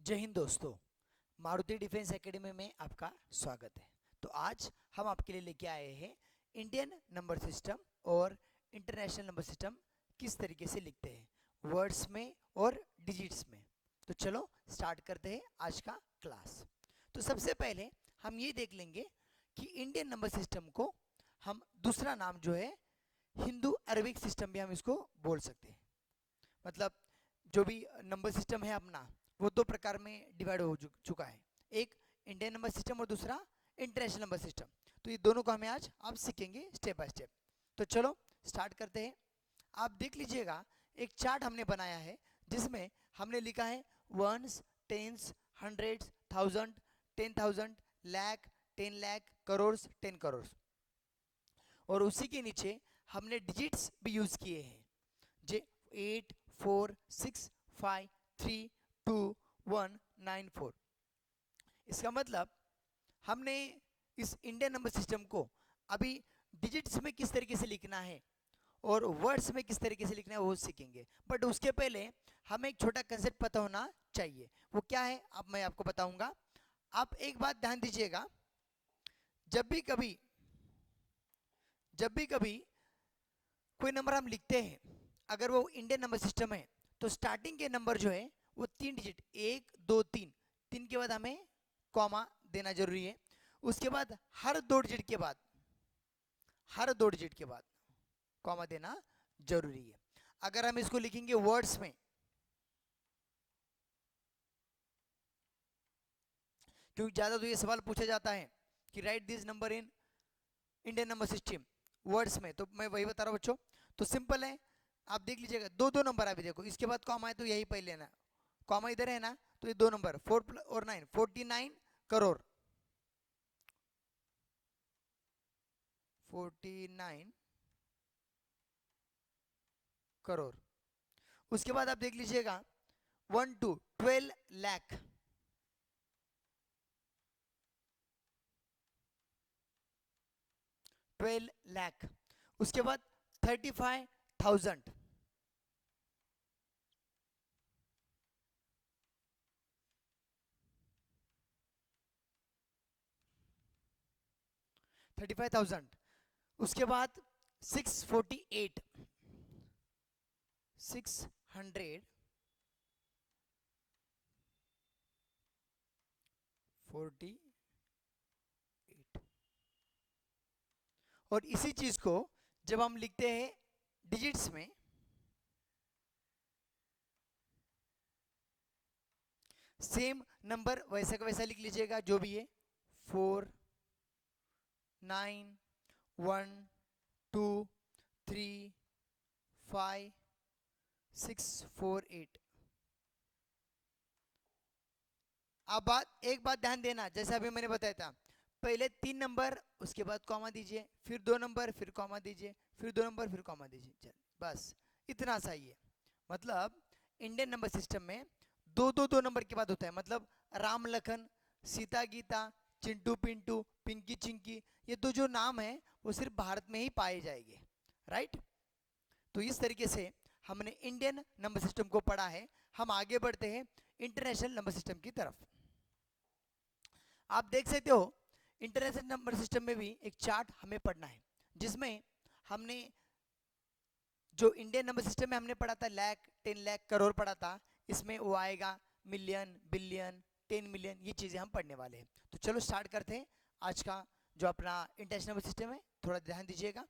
जय हिंद दोस्तों। Maruti defence academy में आपका स्वागत है। तो आज हम आपके लिए लेके आए हैं इंडियन नंबर सिस्टम और इंटरनेशनल नंबर सिस्टम किस तरीके से लिखते हैं, वर्ड्स में और डिजिट्स में। तो चलो स्टार्ट करते हैं आज का क्लास। तो सबसे पहले हम ये देख लेंगे कि इंडियन नंबर सिस्टम को हम दूसरा नाम जो है हिंदू अरबिक सिस्टम भी हम इसको बोल सकते हैं। मतलब जो भी नंबर सिस्टम है अपना, वो दो प्रकार में डिवाइड हो चुका है। एक इंडियन नंबर सिस्टम और दूसरा इंटरनेशनल नंबर सिस्टम। तो ये दोनों को हमें आज आप सीखेंगे स्टेप बाय स्टेप। तो चलो स्टार्ट करते हैं। आप देख लीजिएगा, एक चार्ट हमने बनाया है जिसमें हमने लिखा है ones, tens, hundreds, thousand, 10,000, lakh, 10 lakh, crore, 10 crore. और उसी के नीचे हमने डिजिट्स भी यूज किए हैं, जे 8, 4, 6, 5, 3, 2, 1, 9, 4। इसका मतलब हमने इस इंडियन नंबर सिस्टम को अभी डिजिट्स में किस तरीके से लिखना है और वर्ड्स में किस तरीके से लिखना है वो सीखेंगे। बट उसके पहले हमें एक छोटा कंसेप्ट पता होना चाहिए। वो क्या है अब मैं आपको बताऊंगा। आप एक बात ध्यान दीजिएगा, जब भी कभी जब भी कभी कोई नंबर हम लिखते हैं, अगर वो इंडियन नंबर सिस्टम है, तो स्टार्टिंग के नंबर जो है वो 3 डिजिट, 1, 2, 3, 3 के बाद हमें कॉमा देना जरूरी है। उसके बाद हर दो डिजिट के बाद कॉमा देना जरूरी है। अगर हम इसको लिखेंगे वर्ड्स में, क्योंकि ज्यादा तो ये सवाल पूछा जाता है कि right this number in Indian number system words में, तो मैं वही बता रहा हूँ बच्चों। तो सिंपल है, आप देख लीजिएगा दो दो नंबर अभी देखो, इसके बाद कॉमा है तो यही पहले लेना, कॉमा इधर है ना, तो ये दो नंबर 4 और 9, 49 करोड़, 49 करोड़। उसके बाद आप देख लीजिएगा 12 लाख, 12 लाख। उसके बाद 35,000, 35,000। उसके बाद 648, 648। और इसी चीज को जब हम लिखते हैं डिजिट्स में, सेम नंबर वैसा का वैसा लिख लीजिएगा जो भी है, 4, 9, 1, 2, 3, 5, 6, 4, 8। अब एक बात ध्यान देना, जैसे अभी मैंने बताया था, पहले 3 नंबर, उसके बाद कॉमा दीजिए, फिर 2 नंबर, फिर कॉमा दीजिए, फिर 2 नंबर, फिर कॉमा दीजिए। चल बस इतना सा ही है। मतलब इंडियन नंबर सिस्टम में दो नंबर के बाद होता है। मतलब राम लखन, सीता गीता, चिंटू पिंटू, पिंकी चिंकी, ये तो जो नाम है वो सिर्फ भारत में ही पाए जाएंगे, राइट। तो इस तरीके से हमने इंडियन नंबर सिस्टम को पढ़ा है। हम आगे बढ़ते हैं इंटरनेशनल नंबर सिस्टम की तरफ। आप देख सकते हो इंटरनेशनल नंबर सिस्टम में भी एक चार्ट हमें पढ़ना है, जिसमें हमने जो इंडियन नंबर सिस्टम में हमने पढ़ा था लाख, 10 लाख, करोड़ पढ़ा था, इसमें वो आएगा मिलियन, बिलियन, 10 मिलियन, ये चीज़ें हम पढ़ने वाले हैं। तो चलो स्टार्ट करते हैं आज का जो अपना इंटरनेशनल नंबर सिस्टम है। थोड़ा ध्यान दीजिएगा।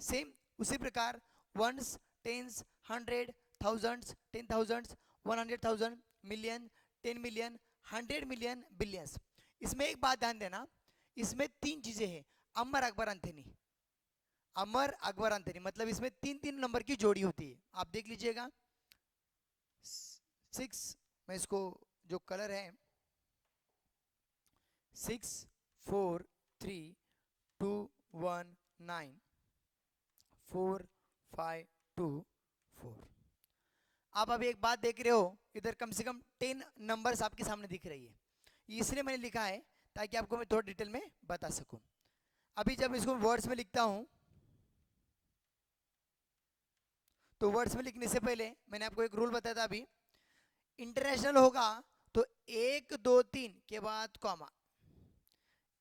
सेम उसी प्रकार ones, tens, hundred, thousands, 10,000, 100,000, million, 10 million, 100 million, billions. इसमें एक बात ध्यान देना, इसमें 3 चीजें हैं, अमर अकबर अंथनी, अमर अकबर अंथनी, मतलब इसमें 3 3 नंबर की जोड़ी होती है। आप देख लीजिएगा 6, मैं इसको जो कलर है 6, 4, 3, 2, 1, 9, 4, 5, 2, 4। आप अभी एक बात देख रहे हो, इधर कम से कम 10 नंबर्स आपके सामने दिख रही है। इसलिए मैंने लिखा है ताकि आपको मैं थोड़ा डिटेल में बता सकूं। अभी जब इसको वर्ड्स में लिखता हूं, तो वर्ड्स में लिखने से पहले मैंने आपको एक रूल बताया था। अभी इंटरनेशनल होगा तो 1 2 3 के बाद कॉमा,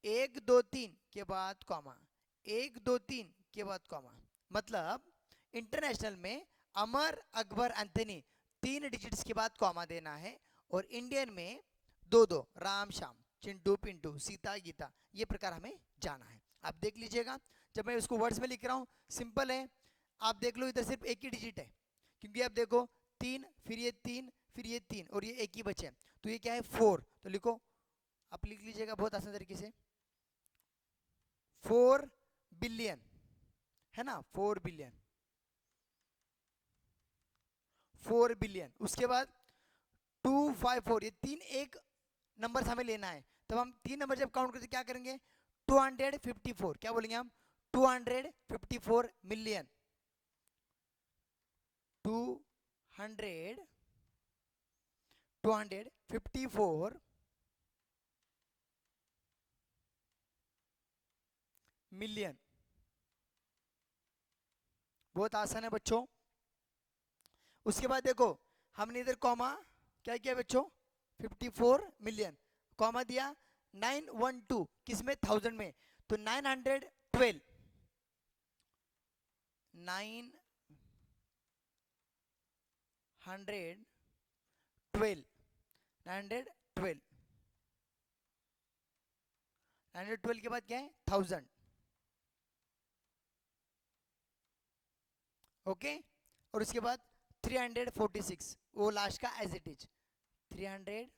1 2 3 के बाद कॉमा, 1 2 3 के बाद कॉमा। मतलब इंटरनेशनल में अमर, अकबर, एंथनी 3 डिजिट्स के बाद कॉमा देना है, और इंडियन में 2 2, राम श्याम, चिंटू पिंटू, सीता गीता, ये प्रकार हमें जाना है। आप देख लीजिएगा, जब मैं उसको वर्ड्स में लिख रहा हूँ सिंपल है। आप देख लो इधर सिर्फ एक ही डिजिट है, क्योंकि आप देखो 3, फिर ये 3, फिर ये 3, और ये एक ही बचे, तो ये क्या है 4। तो लिखो, आप लिख लीजिएगा बहुत आसान तरीके से, 4 बिलियन, है ना, 4 बिलियन, 4 बिलियन। उसके बाद 254, ये 3 एक नंबर हमें लेना है, तब हम 3 नंबर जब काउंट करते क्या करेंगे, 254, क्या बोलेंगे हम, 254 मिलियन, 254 मिलियन। बहुत आसान है बच्चों। उसके बाद देखो हमने इधर कॉमा क्या किया बच्चों, 54 मिलियन, कॉमा दिया 912, किसमें, 1000 में, तो 912, 912 के बाद क्या है 1000, ओके। और उसके बाद 346, वो लास्ट का एज इट इज, 346।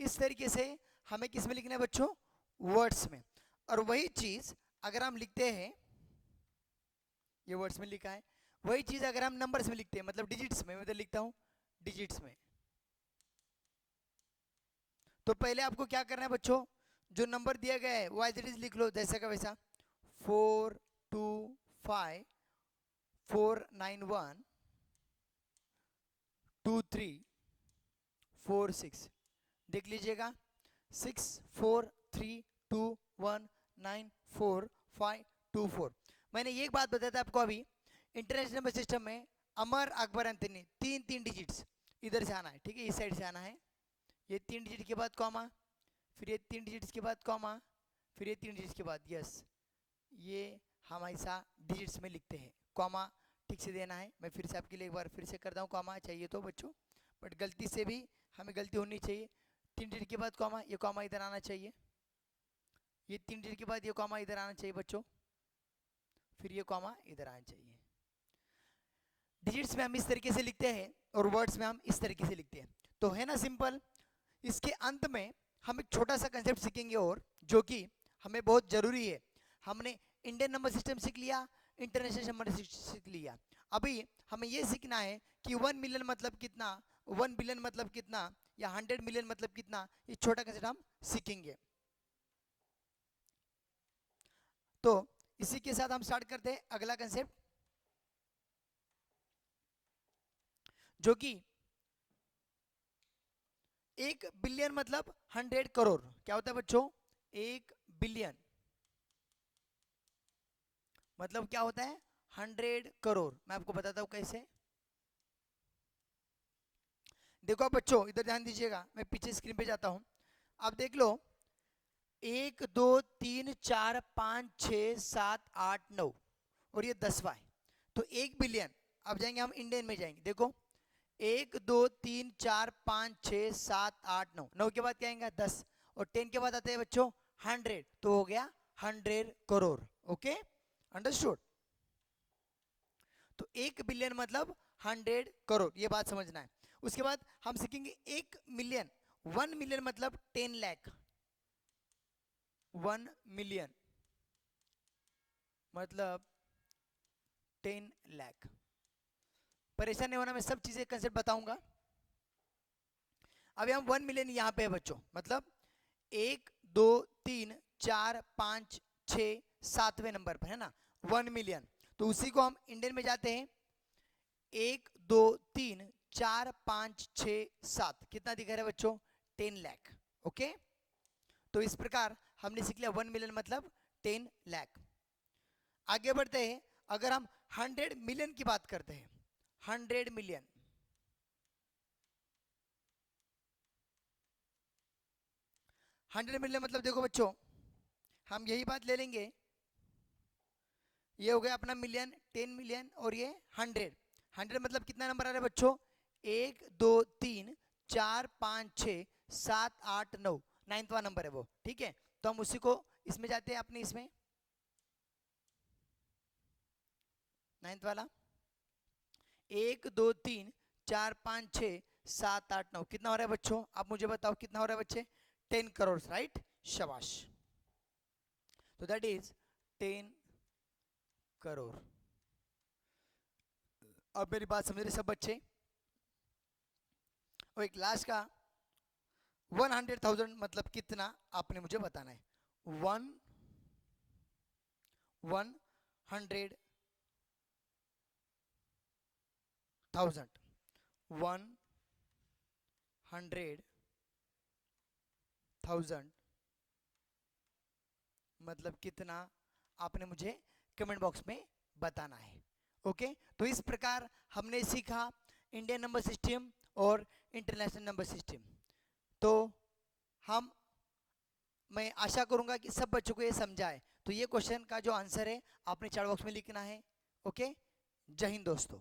इस तरीके से हमें किस में लिखना है बच्चों, वर्ड्स में। और वही चीज अगर हम लिखते हैं, ये वर्ड्स में लिखा है, वही चीज अगर हम नंबर्स में लिखते हैं, मतलब डिजिट्स में, मैं तो लिखता हूं डिजिट्स में, तो पहले आपको क्या करना है बच्चों, जो नंबर दिया गया है वो एज इट इज लिख लो, जैसा का वैसा, 4 2 5 4 9 1 2 3 4 6, देख लीजिएगा, 6 4 3 2 1 9 4 5 2 4। मैंने ये एक बात बताया था आपको अभी, इंटरनेशनल नंबर सिस्टम में अमर, अकबर, एंथनी 3 डिजिट्स इधर से आना है, ठीक है, इस साइड से आना है, ये 3 डिजिट के बाद कॉमा, फिर ये 3 डिजिट्स के बाद कॉमा, फिर ये 3 डिजिट्स के बाद, यस, ये हम ऐसा डिजिट्स में लिखते हैं। कॉमा ठीक से देना है, मैं फिर से आपके लिए एक बार फिर से करता हूँ, कॉमा चाहिए तो बच्चों, बट गलती से भी हमें गलती होनी चाहिए, 3 डिजिट के बाद कॉमा, ये कॉमा इधर आना चाहिए, ये 3 डिजिट के बाद ये कॉमा इधर आना चाहिए बच्चों, फिर ये कॉमा इधर आना चाहिए। डिजिट्स में हम इस तरीके से लिखते हैं और वर्ड्स में हम इस तरीके से लिखते हैं, तो है ना सिंपल। इसके अंत में हम एक छोटा सा कंसेप्ट सीखेंगे, और जो कि हमें बहुत जरूरी है। हमने इंडियन नंबर सिस्टम सीख लिया, इंटरनेशनल नंबर सीख लिया, अभी हमें ये सीखना है कि 1 मिलियन मतलब कितना, 1 बिलियन मतलब कितना, या 100 मिलियन मतलब कितना, ये छोटा कंसेप्ट हम सीखेंगे। तो इसी के साथ हम स्टार्ट करते हैं अगला कंसेप्ट, जो कि 1 बिलियन मतलब 100 करोड़। क्या होता है बच्चों, 1 बिलियन मतलब क्या होता है, 100 करोड़। मैं आपको बताता हूं कैसे। देखो आप बच्चों इधर ध्यान दीजिएगा, मैं पीछे स्क्रीन पे जाता हूं, आप देख लो, 1 2 3 4 5 6 7 8 9, और ये 10वां है, तो 1 बिलियन। अब जाएंगे हम इंडियन में जाएंगे, देखो 1 2 3 4 5 6 7 8 9, 9 के बाद क्या आएगा 10, और 10 के बाद आते हैं बच्चों 100, तो हो गया 100 करोड़। Okay, understood. तो 1 बिलियन मतलब 100 करोड़, ये बात समझना है। उसके बाद हम सीखेंगे 1 मिलियन, 1 मिलियन मतलब 10 लाख, 1 मिलियन मतलब 10 लाख। परेशान नहीं होना, मैं सब चीजें कंसेप्ट बताऊंगा। अभी हम 1 मिलियन यहाँ पे है बच्चों, मतलब 1 2 3 4 5 6 7वें नंबर पर है ना 1 मिलियन, तो उसी को हम इंडियन में जाते हैं, 1 2 3 4 5 6 7, कितना दिखा रहा है बच्चों, 10 लाख। ओके, तो इस प्रकार हमने सीख लिया 1 मिलियन मतलब 10 लाख। आगे बढ़ते हैं, अगर हम 100 मिलियन की बात करते हैं, 100 मिलियन, मतलब देखो बच्चों, हम यही बात ले लेंगे, ये हो गया अपना मिलियन, 10 मिलियन और ये 100। 100 मतलब कितना नंबर आ रहा है बच्चों, 1 2 3 4 5 6 7 8 9, 9वां नंबर है वो, ठीक है। तो हम उसी को इसमें जाते हैं अपने इसमें 9 वाला, 1 2 3 4 5 6 7 8 9, कितना हो रहा है बच्चों, आप मुझे बताओ कितना हो रहा है बच्चे, 10 करोड़, राइट, शाबाश। तो दैट इज 10 करोड़। अब मेरी बात समझ रहे सब बच्चे। और एक लास्ट का 100,000 मतलब कितना, आपने मुझे बताना है। 100,000, 100,000 मतलब कितना, आपने मुझे कमेंट बॉक्स में बताना है। ओके, तो इस प्रकार हमने सीखा इंडियन नंबर सिस्टम और इंटरनेशनल नंबर सिस्टम। तो हम, मैं आशा करूंगा कि सब बच्चों को ये समझाए। तो ये क्वेश्चन का जो आंसर है आपने चैट बॉक्स में लिखना है। ओके, जय हिंद दोस्तों।